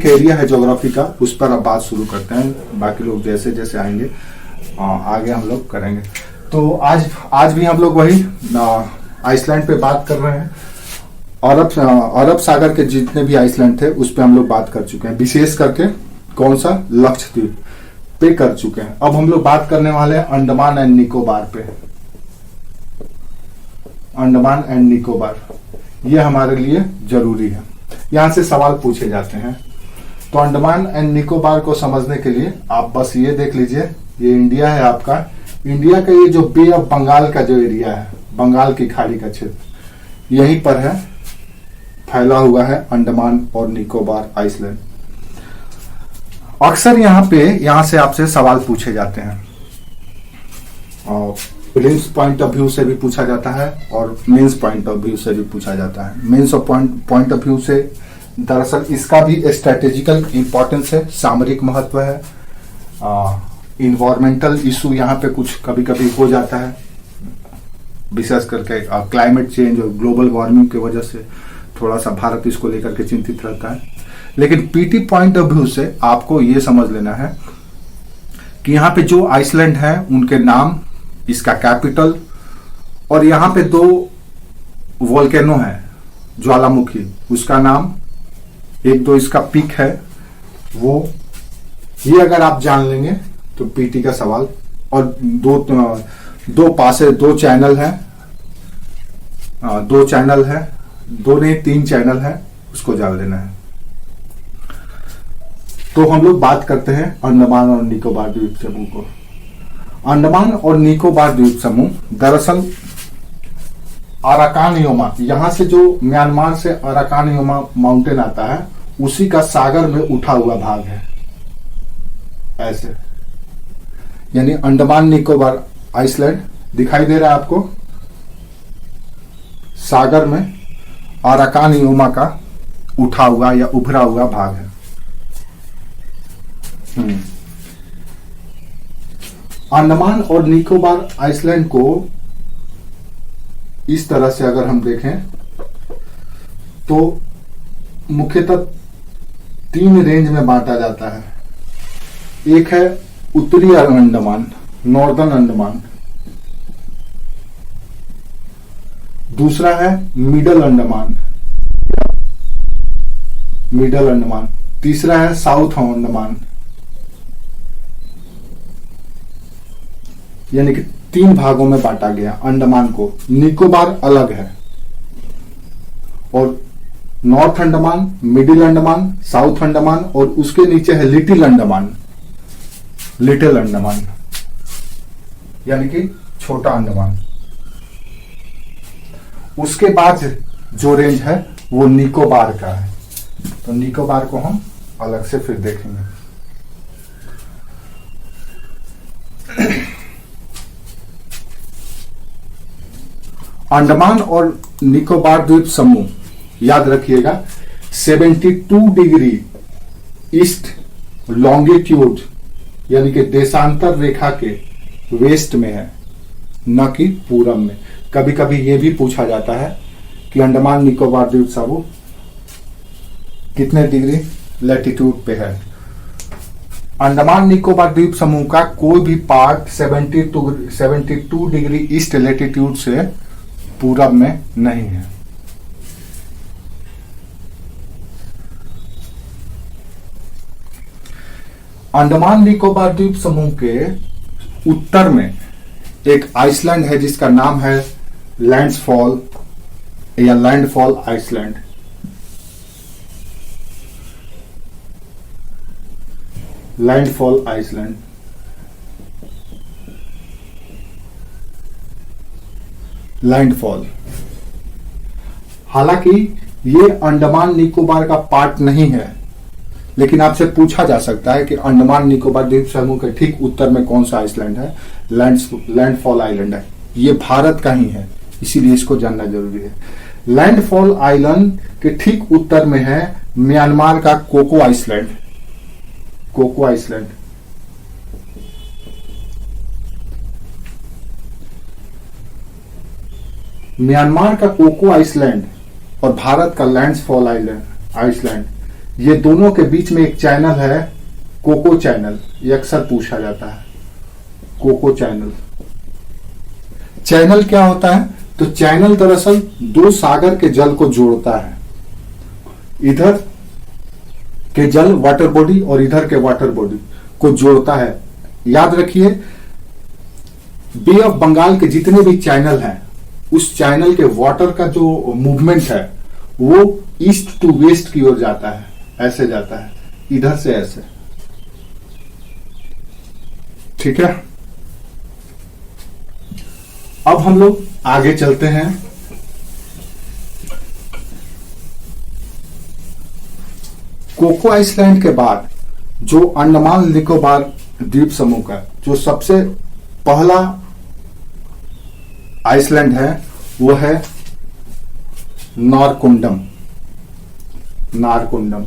Area है geography का, उस पर अब बात शुरू करते हैं। बाकी लोग जैसे जैसे आएंगे आगे हम लोग करेंगे। तो आज भी हम लोग वही आइसलैंड पे बात कर रहे हैं। अरब सागर के जितने भी आइसलैंड थे उस पे हम लोग बात कर चुके हैं, विशेष करके कौन सा, लक्षद्वीप पे कर चुके हैं। अब हम लोग बात करने वाले हैं अंडमान एंड निकोबार पे। अंडमान एंड निकोबार ये हमारे लिए जरूरी है, यहां से सवाल पूछे जाते हैं। तो अंडमान एंड निकोबार को समझने के लिए आप बस ये देख लीजिए, ये इंडिया है आपका। इंडिया का ये जो बे ऑफ बंगाल का जो एरिया है, बंगाल की खाड़ी का क्षेत्र, यहीं पर है, फैला हुआ है अंडमान और निकोबार आइसलैंड। अक्सर यहां से आपसे सवाल पूछे जाते हैं और प्रीलिम्स पॉइंट ऑफ व्यू से भी पूछा जाता है और मेंस पॉइंट ऑफ व्यू से भी पूछा जाता है। मेंस पॉइंट ऑफ व्यू से दरअसल इसका भी स्ट्रेटेजिकल इंपॉर्टेंस है, सामरिक महत्व है। इन्वायरमेंटल इशू यहाँ पे कुछ कभी कभी हो जाता है, विशेष करके क्लाइमेट चेंज और ग्लोबल वार्मिंग की वजह से थोड़ा सा भारत इसको लेकर के चिंतित रहता है। लेकिन पीटी पॉइंट ऑफ व्यू से आपको ये समझ लेना है कि यहाँ पे जो आइसलैंड है उनके नाम, इसका कैपिटल, और यहाँ पे 2 वोल्केनो है, ज्वालामुखी, उसका नाम, 1-2 इसका पीक है वो, ये अगर आप जान लेंगे तो पीटी का सवाल। और दो पासे 2 चैनल है, 2 चैनल है, 2 नहीं 3 चैनल है, उसको जान लेना है। तो हम लोग बात करते हैं अंडमान और निकोबार द्वीप समूह को। अंडमान और निकोबार द्वीप समूह दरअसल अराकान योमा, यहां से जो म्यांमार से अराकान योमा माउंटेन आता है उसी का सागर में उठा हुआ भाग है, ऐसे। यानी अंडमान निकोबार आइसलैंड दिखाई दे रहा है आपको, सागर में अराकान योमा का उठा हुआ या उभरा हुआ भाग है। अंडमान और निकोबार आइसलैंड को इस तरह से अगर हम देखें तो मुख्यतः 3 रेंज में बांटा जाता है। एक है उत्तरी अंडमान, नॉर्दर्न अंडमान, दूसरा है मिडल अंडमान, तीसरा है साउथ अंडमान। यानी कि 3 भागों में बांटा गया अंडमान को। निकोबार अलग है, और north Andaman, middle Andaman, south Andaman, और उसके नीचे है लिटिल अंडमान, यानी कि छोटा अंडमान। उसके बाद जो रेंज है वो निकोबार का है। तो निकोबार को हम अलग से फिर देखेंगे। अंडमान और निकोबार द्वीप समूह, याद रखिएगा, 72 डिग्री ईस्ट लॉन्गिट्यूड यानी कि देशांतर रेखा के वेस्ट में है, न कि पूरब में। कभी कभी यह भी पूछा जाता है कि अंडमान निकोबार द्वीप समूह कितने डिग्री लैटिट्यूड पे है। अंडमान निकोबार द्वीप समूह का कोई भी पार्ट 72 डिग्री ईस्ट लैटिट्यूड से पूरब में नहीं है। अंडमान निकोबार द्वीप समूह के उत्तर में एक आइसलैंड है जिसका नाम है लैंडफॉल या landfall island. Landfall island, landfall. हालांकि ये अंडमान निकोबार का पार्ट नहीं है, लेकिन आपसे पूछा जा सकता है कि अंडमान निकोबार द्वीप समूह के ठीक उत्तर में कौन सा आइसलैंड है। लैंडफॉल आइलैंड है, ये भारत का ही है, इसीलिए इसको जानना जरूरी है। लैंडफॉल आइलैंड के ठीक उत्तर में है म्यांमार का Coco island. Coco island Myanmar का कोको आइसलैंड और भारत का लैंडफॉल आइसलैंड, ये दोनों के बीच में एक चैनल है, कोको चैनल। ये अक्सर पूछा जाता है, कोको चैनल। चैनल क्या होता है? तो चैनल दरअसल दो सागर के जल को जोड़ता है। इधर के जल वाटर बॉडी और इधर के वाटर बॉडी को जोड़ता है। याद रखिए, बे ऑफ बंगाल के जितने भी चैनल हैं, उस चैनल के वाटर का जो मूवमेंट है वो ईस्ट टू वेस्ट की ओर जाता है, ऐसे जाता है, इधर से ऐसे। ठीक है, अब हम लोग आगे चलते हैं। कोको आइसलैंड के बाद जो अंडमान निकोबार द्वीप समूह का जो सबसे पहला आइसलैंड है वो है नारकोंडम। नारकोंडम,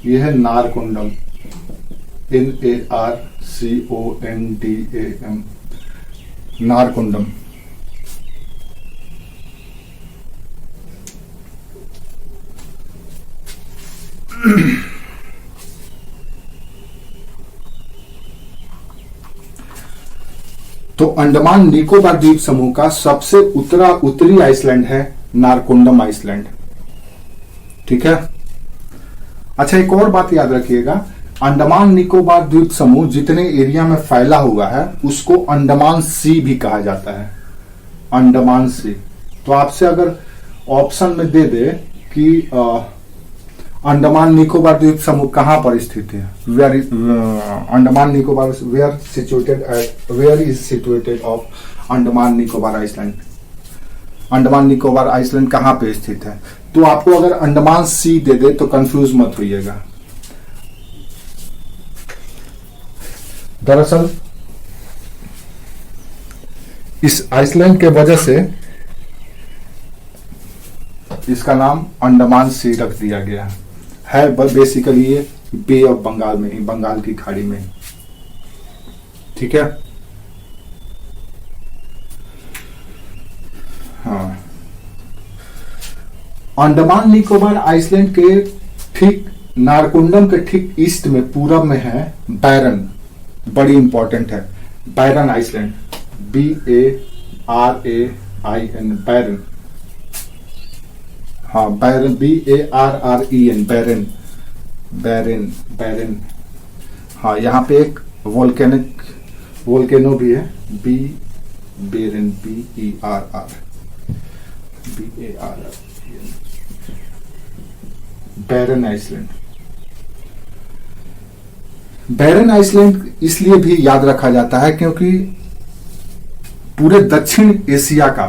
यह है नारकोंडम, NARCONDAM, नारकोंडम। तो अंडमान निकोबार द्वीप समूह का सबसे उत्तरी आइसलैंड है नारकोंडम आइसलैंड। ठीक है। अच्छा, एक और बात याद रखिएगा, अंडमान निकोबार द्वीप समूह जितने एरिया में फैला हुआ है उसको अंडमान सी भी कहा जाता है, अंडमान सी। तो आपसे अगर ऑप्शन में दे दे कि अंडमान निकोबार द्वीप समूह कहां पर स्थित है, Andaman Nicobar where is situated of Andaman Nicobar island, Andaman Nicobar island कहां पे स्थित है, तो आपको अगर अंडमान सी दे दे तो कंफ्यूज मत होइएगा। दरअसल इस आइसलैंड के वजह से इसका नाम अंडमान सी रख दिया गया है। बेसिकली ये बे ऑफ बंगाल में ही, बंगाल की खाड़ी में। ठीक है। हाँ, अंडमान निकोबार आइसलैंड के ठीक नारकोंडम के ठीक ईस्ट में पूरब में है बैरन, बड़ी इंपॉर्टेंट है बैरन आइसलैंड, BARAIN, बैरन। हाँ, बैरन, BARREN, बैरन, बैरन, बैरन। हाँ, यहाँ पे एक वोल्केनो भी है, बैरन, BERR, बैरन आइसलैंड। बैरन आइसलैंड इसलिए भी याद रखा जाता है क्योंकि पूरे दक्षिण एशिया का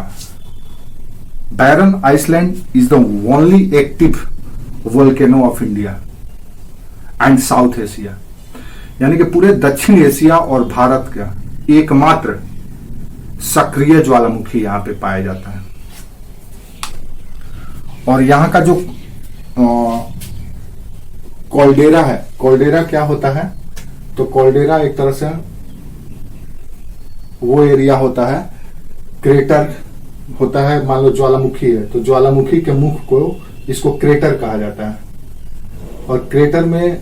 Barren Island is the only active volcano of India and South Asia, यानी कि पूरे दक्षिण एशिया और भारत का एकमात्र सक्रिय ज्वालामुखी यहां पे पाया जाता है। और यहां का जो कॉल्डेरा है, कॉल्डेरा क्या होता है, तो कॉल्डेरा एक तरह से वो एरिया होता है, क्रेटर होता है, मान लो ज्वालामुखी है तो ज्वालामुखी के मुख को, इसको क्रेटर कहा जाता है। और क्रेटर में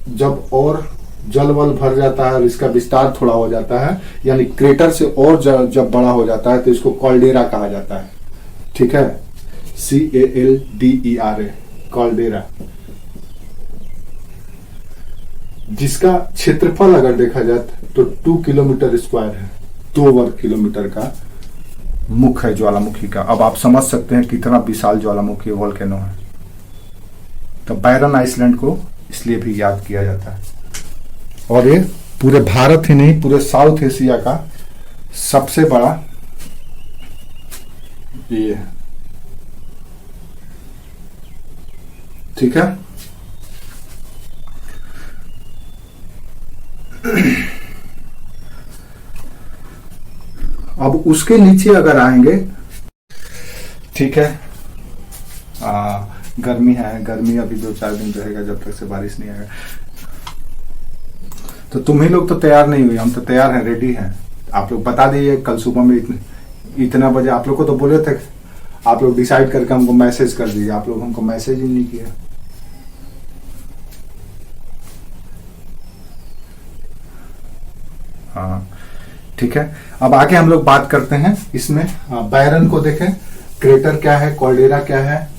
जब और जल वल भर जाता है और इसका विस्तार थोड़ा हो जाता है, यानी क्रेटर से और जब बड़ा हो जाता है तो इसको कॉल्डेरा कहा जाता है। ठीक है, CALDERA, कॉल्डेरा, जिसका क्षेत्रफल अगर देखा जाए तो 2 किलोमीटर स्क्वायर है, 2 वर्ग किलोमीटर का मुख है ज्वालामुखी का। अब आप समझ सकते हैं कितना विशाल ज्वालामुखी वोल्केनो है। तो बैरन आइसलैंड को इसलिए भी याद किया जाता है। और ये पूरे भारत ही नहीं, पूरे साउथ एशिया का सबसे बड़ा ये है। ठीक है। अब उसके नीचे अगर आएंगे, ठीक है, गर्मी है, गर्मी अभी 2-4 दिन रहेगा जब तक से बारिश नहीं आएगा। तो तुम ही लोग तो तैयार नहीं हुए, हम तो तैयार हैं, रेडी हैं। आप लोग बता दीजिए कल सुबह में इतने बजे आप लोग को तो बोले थे आप लोग डिसाइड करके हमको मैसेज कर दीजिए। आप लोग हमको मैसेज ही नहीं किया। हाँ ठीक है, अब आगे हम लोग बात करते हैं इसमें। बैरन को देखें, क्रेटर क्या है, कॉल्डेरा क्या है।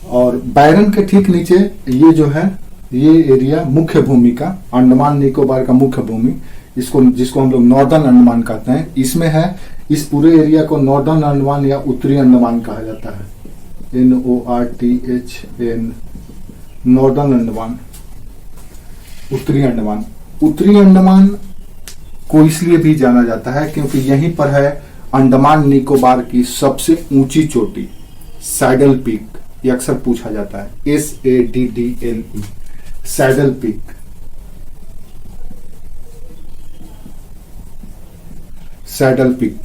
और बैरन के ठीक नीचे ये जो है, ये एरिया मुख्य भूमि का, अंडमान निकोबार का मुख्य भूमि, इसको जिसको हम लोग नॉर्दर्न अंडमान कहते हैं, इसमें है। इस पूरे एरिया को नॉर्दर्न अंडमान या उत्तरी अंडमान कहा जाता है। NORTHN, नॉर्दर्न अंडमान, उत्तरी अंडमान। उत्तरी अंडमान को इसलिए भी जाना जाता है क्योंकि यहीं पर है अंडमान निकोबार की सबसे ऊंची चोटी, सैडल पीक। ये अक्सर पूछा जाता है, SADDLE, saddle peak. Saddle peak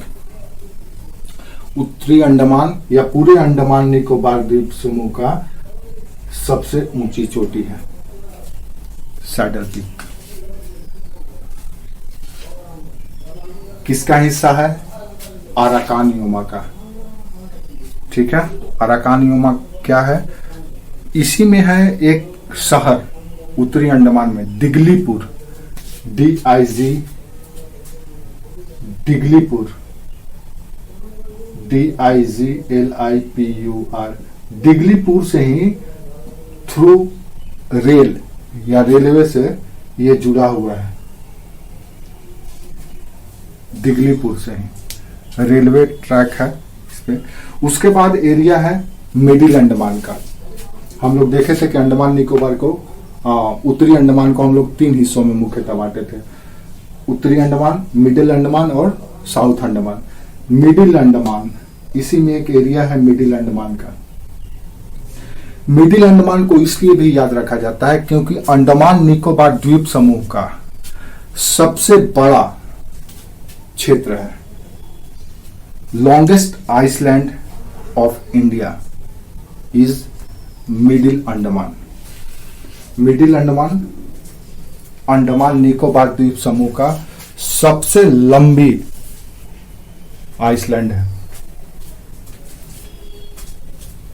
उत्तरी अंडमान या पूरे अंडमान निकोबार द्वीप समूह का सबसे ऊंची चोटी है, सैडल पीक। किसका हिस्सा है? अराकानियोमा का। ठीक है, अराकानियोमा क्या है? इसी में है एक शहर उत्तरी अंडमान में, दिगलीपुर, DIG, दिगलीपुर, DIGLIPUR। दिगलीपुर से ही थ्रू रेल या रेलवे से ये जुड़ा हुआ है, दिगलीपुर से ही रेलवे ट्रैक है इस पे। उसके बाद एरिया है मिडिल अंडमान का। हम लोग देखे थे कि अंडमान निकोबार को, उत्तरी अंडमान को हम लोग 3 हिस्सों में मुख्यतः बांटे थे, उत्तरी अंडमान, मिडिल अंडमान और साउथ अंडमान। मिडिल अंडमान, इसी में एक एरिया है मिडिल अंडमान का। मिडिल अंडमान को इसलिए भी याद रखा जाता है क्योंकि अंडमान निकोबार द्वीप समूह का सबसे बड़ा क्षेत्र है, longest island of India is middle Andaman. Middle Andaman Andaman Nicobar द्वीप समूह का सबसे लंबी आइसलैंड है।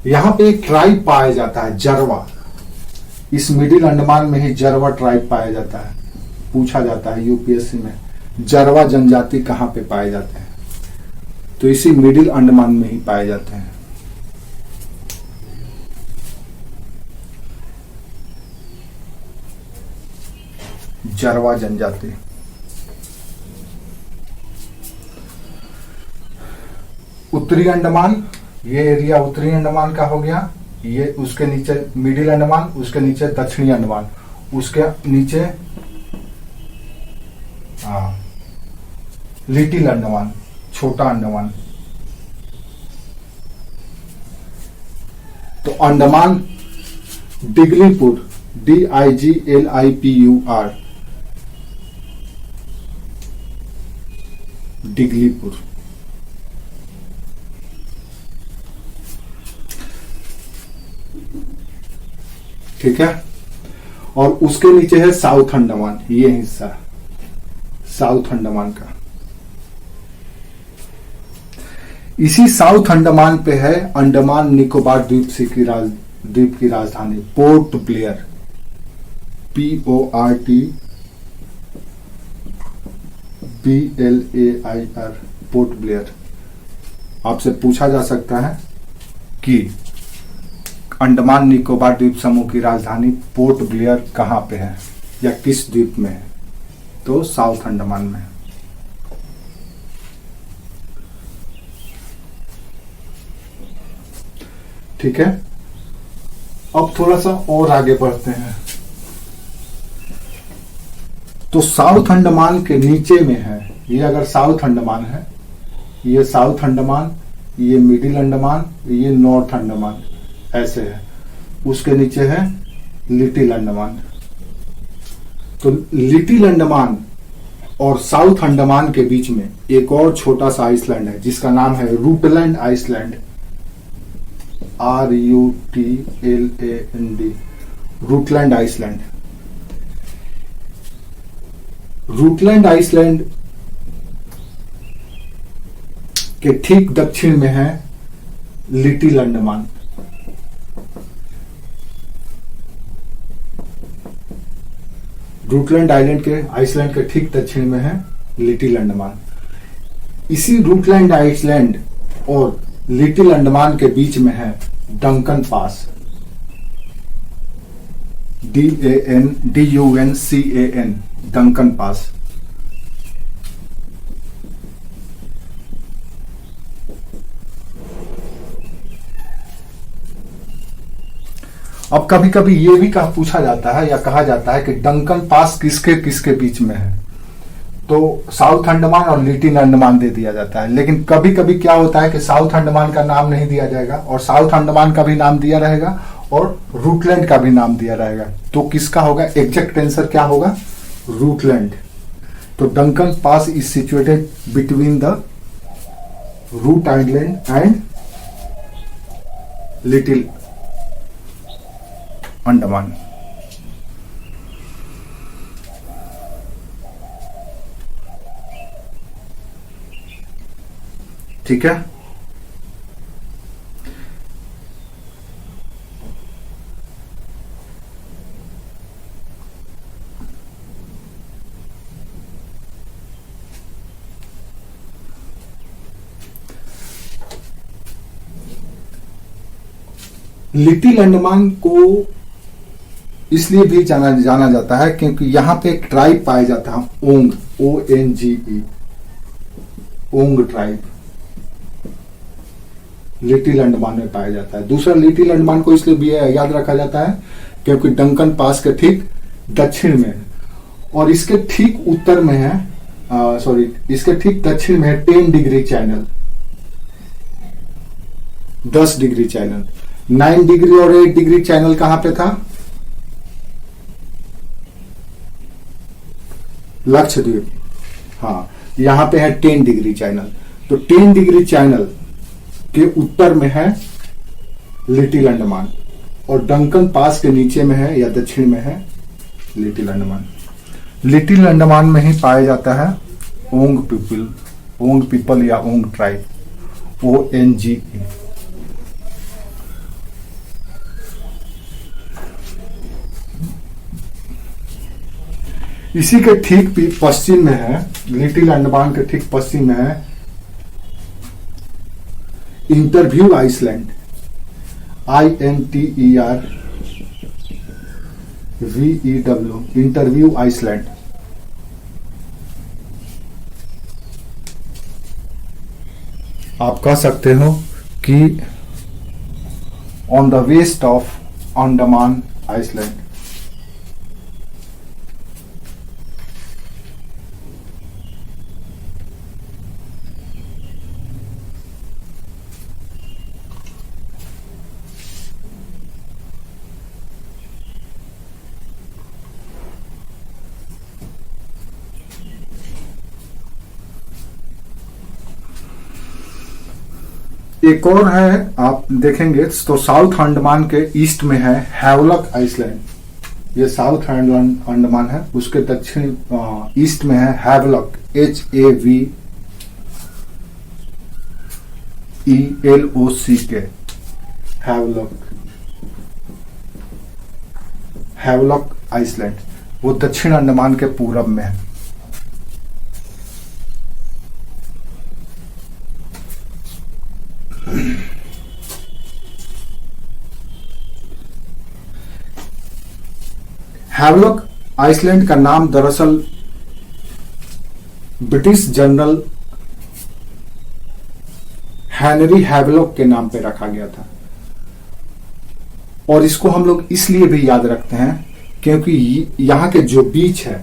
यहां पे एक ट्राइब पाया जाता है, जरवा। इस मिडिल अंडमान में ही जरवा ट्राइब पाया जाता है। पूछा जाता है यूपीएससी में, जरवा जनजाति कहां पे पाए जाते हैं? तो इसी मिडिल अंडमान में ही पाए जाते हैं। जरवा जनजाति। उत्तरी अंडमान, ये एरिया उत्तरी अंडमान का हो गया। ये उसके नीचे मिडिल अंडमान, उसके नीचे दक्षिणी अंडमान, उसके नीचे लिटिल अंडमान, छोटा अंडमान। तो अंडमान दिगलीपुर, DIGLIPUR, दिगलीपुर। ठीक है, और उसके नीचे है साउथ अंडमान, ये हिस्सा साउथ अंडमान का। इसी साउथ अंडमान पे है अंडमान निकोबार द्वीप की राजधानी port Blair, PORTBLAIR, port Blair. आपसे पूछा जा सकता है कि अंडमान निकोबार द्वीप समूह की राजधानी पोर्ट ब्लेयर कहां पे है या किस द्वीप में है? तो साउथ अंडमान में। ठीक है, अब थोड़ा सा और आगे बढ़ते हैं। तो साउथ अंडमान के नीचे में है, ये अगर साउथ अंडमान है, ये साउथ अंडमान, ये मिडिल अंडमान, ये नॉर्थ अंडमान, ऐसे है। उसके नीचे है लिटिल अंडमान। तो लिटिल अंडमान और साउथ अंडमान के बीच में एक और छोटा सा आइसलैंड है जिसका नाम है रूटलैंड आइसलैंड, RUTLAND, रूटलैंड आइसलैंड। रूटलैंड आइसलैंड के ठीक दक्षिण में है लिटिल अंडमान। रूटलैंड आइलैंड के आइसलैंड के ठीक दक्षिण में है लिटिल अंडमान। इसी रूटलैंड आइसलैंड और लिटिल अंडमान के बीच में है Duncan pass, DUNCAN, Duncan pass. अब कभी कभी ये भी पूछा जाता है या कहा जाता है कि डंकन पास किसके किसके बीच में है, तो साउथ अंडमान और लिटिल अंडमान दे दिया जाता है। लेकिन कभी कभी क्या होता है कि साउथ अंडमान का नाम नहीं दिया जाएगा और साउथ अंडमान का भी नाम दिया रहेगा और रूटलैंड का भी नाम दिया रहेगा। तो किसका होगा एग्जैक्ट आंसर, क्या होगा? रूटलैंड। तो Duncan pass is situated between the Rut island and Little Andaman. ठीक है। लिटिल अंडमान को इसलिए भी जाना जाता है क्योंकि यहां पे एक ट्राइब पाया जाता है, ओंग, ONGE, ओंग ट्राइब लिटिल अंडमान में पाया जाता है। दूसरा, लिटिल अंडमान को इसलिए भी याद रखा जाता है क्योंकि डंकन पास के ठीक दक्षिण में है और इसके ठीक उत्तर में है, इसके ठीक दक्षिण में है 10 degree channel, 10 degree channel. 9 degree और 8 डिग्री चैनल कहां पे था? लक्षद्वीप। हाँ, यहां पे है 10 डिग्री चैनल। तो 10 डिग्री चैनल के उत्तर में है लिटिल अंडमान और डंकन पास के नीचे में है या दक्षिण में है लिटिल अंडमान। लिटिल अंडमान में ही पाया जाता है ओंग पीपल या ओंग ट्राइब, ONGE। इसी के ठीक पश्चिम में है, लिटिल अंडमान के ठीक पश्चिम में है Interview island, INTERVEW, Interview island. आप कह सकते हो कि on the west of Andaman island. एक और है, आप देखेंगे तो साउथ अंडमान के ईस्ट में है हैवलॉक आइसलैंड, ये साउथ अंडमान है, उसके दक्षिण ईस्ट में है हैवलॉक, HAVELOC, हैवलॉक आइसलैंड, वो दक्षिण अंडमान के पूरब में है। हैवलॉक आइसलैंड का नाम दरअसल ब्रिटिश जनरल हेनरी हैवलॉक के नाम पे रखा गया था और इसको हम लोग इसलिए भी याद रखते हैं क्योंकि यहां के जो बीच है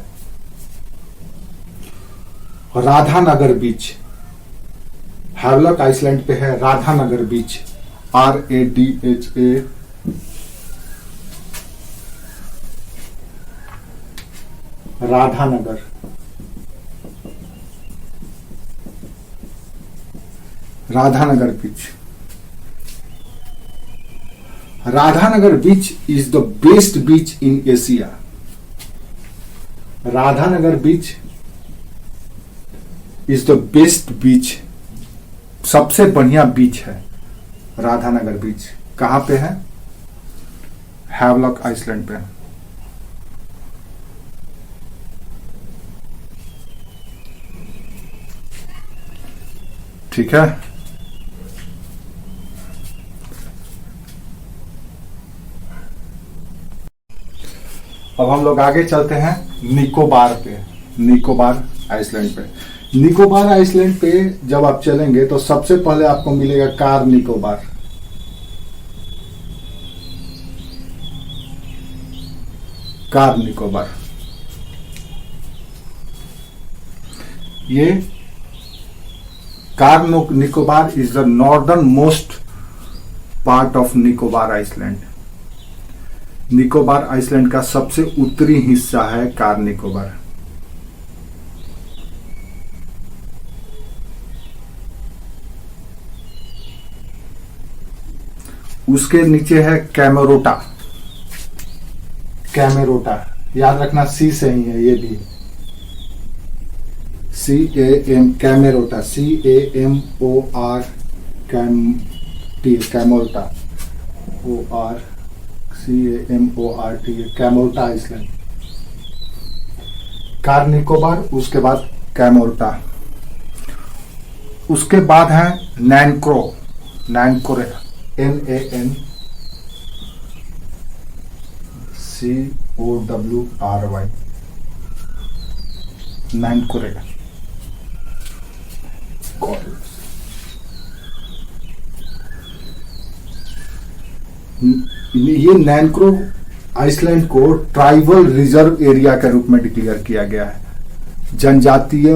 राधानगर बीच, हैवलॉक आइसलैंड पे है Radhanagar Beach, RADHA, Radhanagar. Radhanagar Beach, Radhanagar Beach is the best beach in Asia. Radhanagar Beach is the best beach, सबसे बढ़िया बीच है राधानगर बीच कहाँ पे है? हैवलॉक आइसलैंड पे। ठीक है, अब हम लोग आगे चलते हैं निकोबार पे, निकोबार आइसलैंड पे। निकोबार आइसलैंड पे जब आप चलेंगे तो सबसे पहले आपको मिलेगा कार निकोबार। कार निकोबार, ये Car Nicobar is the northernmost part of Nicobar island. Nicobar island का सबसे उत्तरी हिस्सा है कार निकोबार। उसके नीचे है कैमेरोटा। कैमेरोटा याद रखना, सी से ही है ये भी, CAM, Camorta, CAMOR, Camorta, CAMORT, Camorta Island. Car Nicobar, उसके बाद कैमोर्टा, उसके बाद है नैनक्रो। नैनक्रो, NANCOWRY, नैनक्रो। ये नैनक्रो आइसलैंड को ट्राइबल रिजर्व एरिया के रूप में डिक्लेयर किया गया है, जनजातीय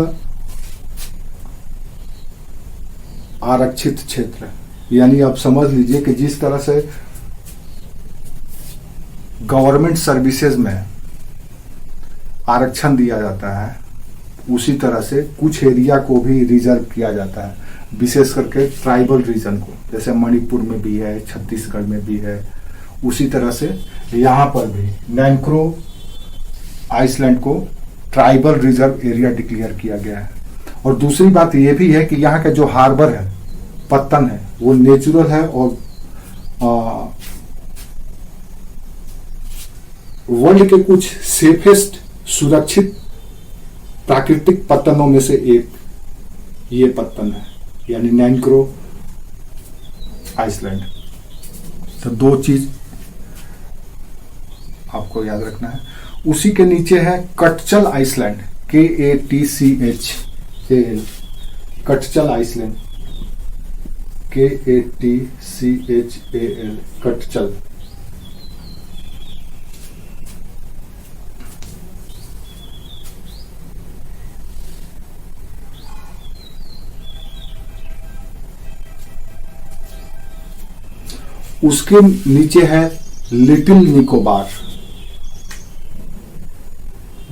आरक्षित क्षेत्र। यानी आप समझ लीजिए कि जिस तरह से गवर्नमेंट सर्विसेज में आरक्षण दिया जाता है, उसी तरह से कुछ एरिया को भी रिजर्व किया जाता है, विशेष करके ट्राइबल रीजन को, जैसे मणिपुर में भी है, छत्तीसगढ़ में भी है। उसी तरह से यहाँ पर भी नैनक्रो आइसलैंड को ट्राइबल रिजर्व एरिया डिक्लेयर किया गया है। और दूसरी बात यह भी है कि यहाँ का जो हार्बर है, पत्तन है, वो नेचुरल है और वर्ल्ड के कुछ सेफेस्ट, सुरक्षित प्राकृतिक पत्तनों में से एक ये पत्तन है, यानी नैनक्रो आइसलैंड। तो दो चीज आपको याद रखना है। उसी के नीचे है Katchal Island, KATCHAL, Katchal Island, KATCHAL, Katchal. उसके नीचे है लिटिल निकोबार,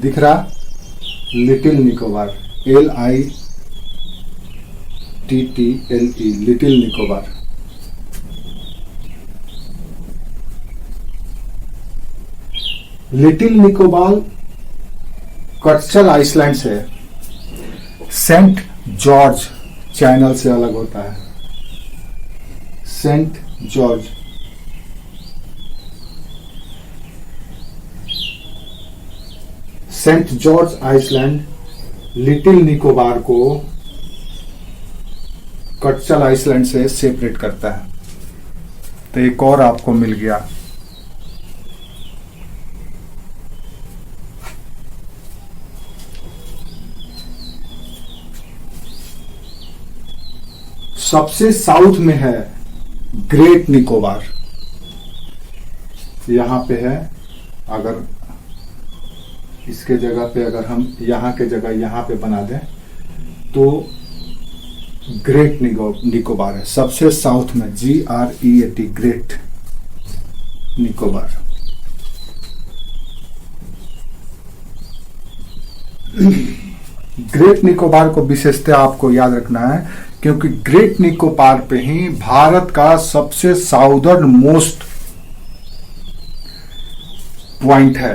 दिख रहा, लिटिल निकोबार, LITTLE, लिटिल निकोबार। लिटिल निकोबार कटचल आइसलैंड से सेंट जॉर्ज चैनल से अलग होता है। Saint George, Saint George Island Little Nicobar को कटचल आइसलैंड से सेपरेट करता है। तो एक और आपको मिल गया। सबसे साउथ में है ग्रेट निकोबार, यहां पे है। अगर इसके जगह पे अगर हम यहां के जगह यहां पे बना दें तो ग्रेट निकोबार है, सबसे साउथ में, GREAT, great Nicobar. Great Nicobar को विशेषता आपको याद रखना है, क्योंकि ग्रेट निकोबार पे ही भारत का सबसे साउदर्न मोस्ट पॉइंट है,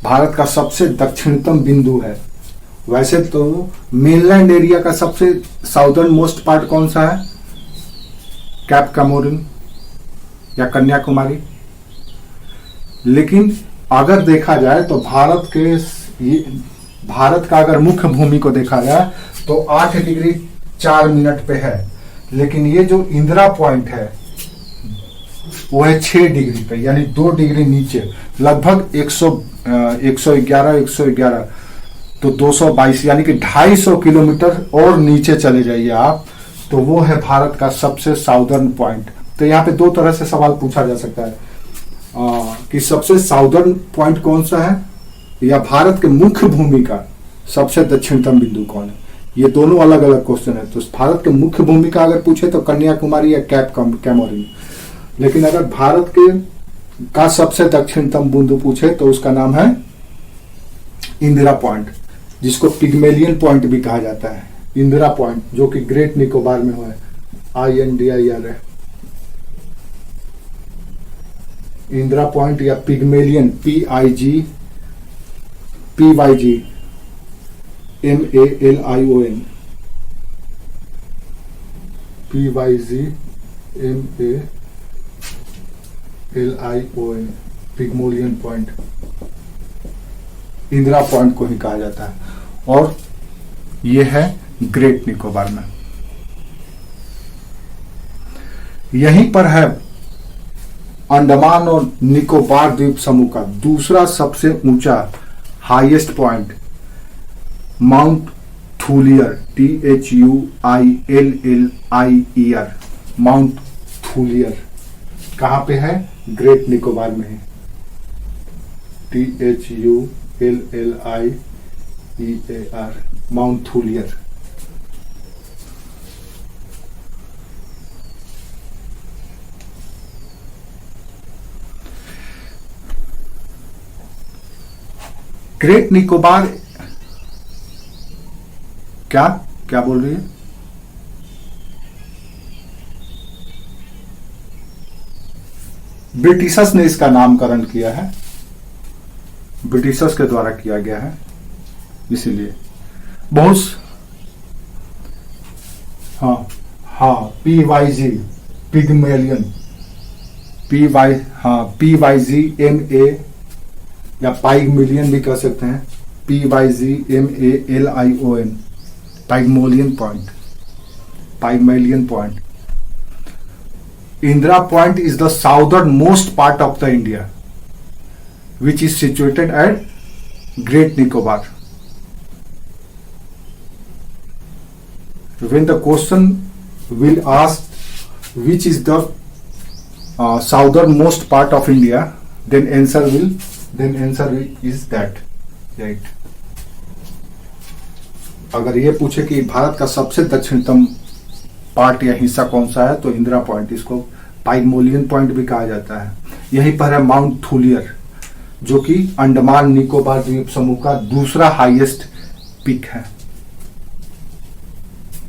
भारत का सबसे दक्षिणतम बिंदु है। वैसे तो मेनलैंड एरिया का सबसे साउदर्न मोस्ट पार्ट कौन सा है? कैप कमोरिन या कन्याकुमारी। लेकिन अगर देखा जाए तो भारत का अगर मुख्य भूमि को देखा जाए तो 8 डिग्री 4 मिनट पे है, लेकिन ये जो इंदिरा पॉइंट है वो है 6 डिग्री पे, यानी 2 डिग्री नीचे, लगभग 111 तो 222, यानी कि 250 किलोमीटर और नीचे चले जाइए आप तो वो है भारत का सबसे साउदर्न पॉइंट। तो यहाँ पे दो तरह से सवाल पूछा जा सकता है कि सबसे साउदर्न पॉइंट कौन सा है, या भारत के मुख्य भूमि का सबसे दक्षिणतम बिंदु कौन है। ये दोनों अलग अलग क्वेश्चन है। तो भारत के मुख्य भूमि का अगर पूछे तो कन्याकुमारी या कैप कैमोरिन, लेकिन अगर भारत के का सबसे दक्षिणतम बिंदु पूछे तो उसका नाम है इंदिरा पॉइंट, जिसको पिग्मेलियन पॉइंट भी कहा जाता है। इंदिरा पॉइंट जो कि ग्रेट निकोबार में है, INDIR है। इंदिरा पॉइंट या Pygmalion PYG MALION Pygmalion point Indira point को ही कहा जाता है, और यह है ग्रेट निकोबार में। यहीं पर है अंडमान और निकोबार द्वीप समूह का दूसरा सबसे ऊंचा highest point Mount Thuillier, THUILLIER, Mount Thuillier कहां पे है? ग्रेट निकोबार में है। THULLIER, Mount Thuillier. Great Nicobar क्या क्या बोल रही है? ब्रिटिशर्स ने इसका नामकरण किया है, ब्रिटिशर्स के द्वारा किया गया है, इसीलिए बहुत PYG पिग्मेलियन, PYGMA या पाइगमेलियन भी कह सकते हैं, PYGMALION, Pygmalion Point. Indira Point is the southernmost part of the India, which is situated at Great Nicobar. When the question will ask which is the southernmost part of India, then answer is that, right? अगर ये पूछे कि भारत का सबसे दक्षिणतम part या हिस्सा कौन सा है तो इंदिरा पॉइंट, इसको पाइगमेलियन पॉइंट भी कहा जाता है। यहीं पर है माउंट थूलियर, जो कि अंडमान निकोबार द्वीप समूह का दूसरा हाईएस्ट पीक है,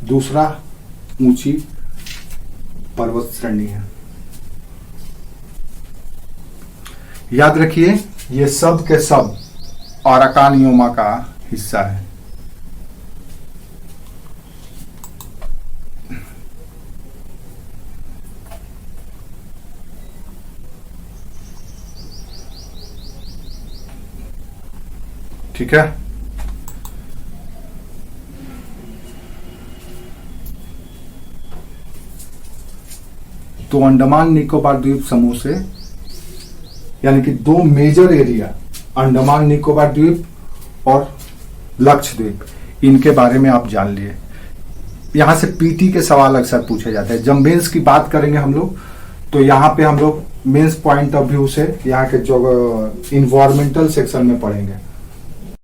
दूसरा ऊंची पर्वत श्रेणी है। याद रखिए ये सब के सब अराकानियोमा का हिस्सा है। ठीक है, तो अंडमान निकोबार द्वीप समूह से, यानी कि दो मेजर एरिया अंडमान निकोबार द्वीप और लक्षद्वीप, इनके बारे में आप जान लिए। यहां से पीटी के सवाल अक्सर पूछे जाते हैं। जब मेंस की बात करेंगे हम लोग तो यहाँ पे हम लोग मेंस पॉइंट ऑफ व्यू से यहाँ के जो इन्वायरमेंटल सेक्शन में पढ़ेंगे।